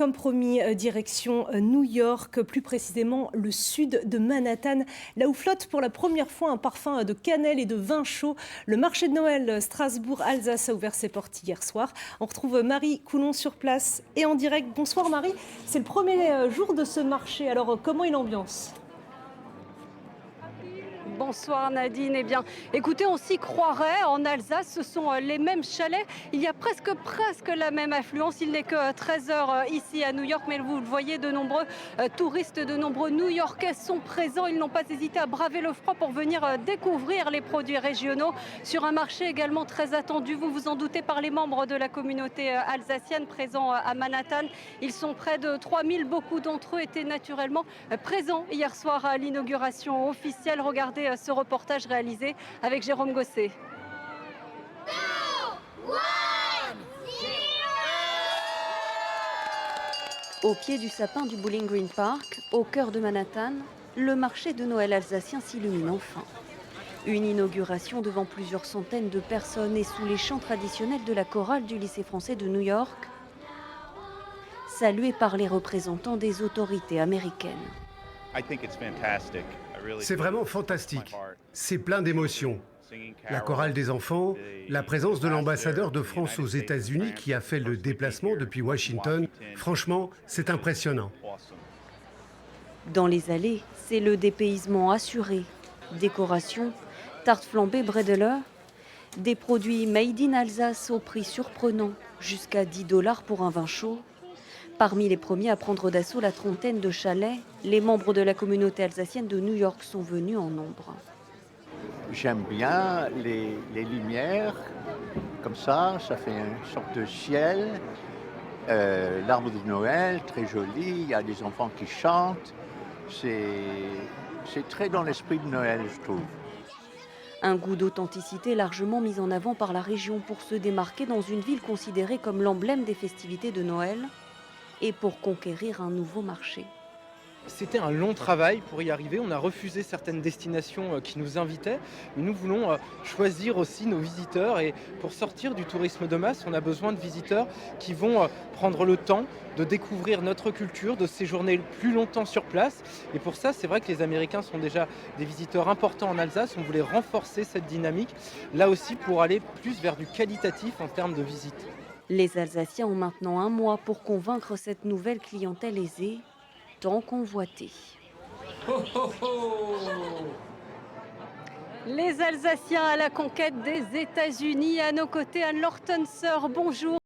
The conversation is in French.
Comme promis, direction New York, plus précisément le sud de Manhattan, là où flotte pour la première fois un parfum de cannelle et de vin chaud. Le marché de Noël Strasbourg-Alsace a ouvert ses portes hier soir. On retrouve Marie Coulon sur place et en direct. Bonsoir Marie, c'est le premier jour de ce marché. Alors comment est l'ambiance ? Bonsoir Nadine. Eh bien, écoutez, on s'y croirait. En Alsace, ce sont les mêmes chalets. Il y a presque la même affluence. Il n'est que 13 h ici à New York, mais vous le voyez, de nombreux touristes, de nombreux New-Yorkais sont présents. Ils n'ont pas hésité à braver le froid pour venir découvrir les produits régionaux sur un marché également très attendu. Vous vous en doutez, par les membres de la communauté alsacienne présents à Manhattan. Ils sont près de 3000. Beaucoup d'entre eux étaient naturellement présents hier soir à l'inauguration officielle. Regardez ce reportage réalisé avec Jérôme Gosset. Au pied du sapin du Bowling Green Park, au cœur de Manhattan, le marché de Noël alsacien s'illumine enfin. Une inauguration devant plusieurs centaines de personnes et sous les chants traditionnels de la chorale du lycée français de New York, saluée par les représentants des autorités américaines. C'est vraiment fantastique. C'est plein d'émotions. La chorale des enfants, la présence de l'ambassadeur de France aux États-Unis qui a fait le déplacement depuis Washington. Franchement, c'est impressionnant. Dans les allées, c'est le dépaysement assuré. Décoration, tartes flambées Bredela, des produits made in Alsace au prix surprenant, jusqu'à 10 $ pour un vin chaud. Parmi les premiers à prendre d'assaut la trentaine de chalets, les membres de la communauté alsacienne de New York sont venus en nombre. J'aime bien les lumières, comme ça fait une sorte de ciel. L'arbre de Noël, très joli, il y a des enfants qui chantent. C'est très dans l'esprit de Noël, je trouve. Un goût d'authenticité largement mis en avant par la région pour se démarquer dans une ville considérée comme l'emblème des festivités de Noël et pour conquérir un nouveau marché. C'était un long travail pour y arriver. On a refusé certaines destinations qui nous invitaient. Mais nous voulons choisir aussi nos visiteurs. Et pour sortir du tourisme de masse, on a besoin de visiteurs qui vont prendre le temps de découvrir notre culture, de séjourner plus longtemps sur place. Et pour ça, c'est vrai que les Américains sont déjà des visiteurs importants en Alsace. On voulait renforcer cette dynamique, là aussi pour aller plus vers du qualitatif en termes de visite. Les Alsaciens ont maintenant un mois pour convaincre cette nouvelle clientèle aisée, tant convoitée. Oh, oh, oh. Les Alsaciens à la conquête des États-Unis. À nos côtés, Anne Lortenser, bonjour.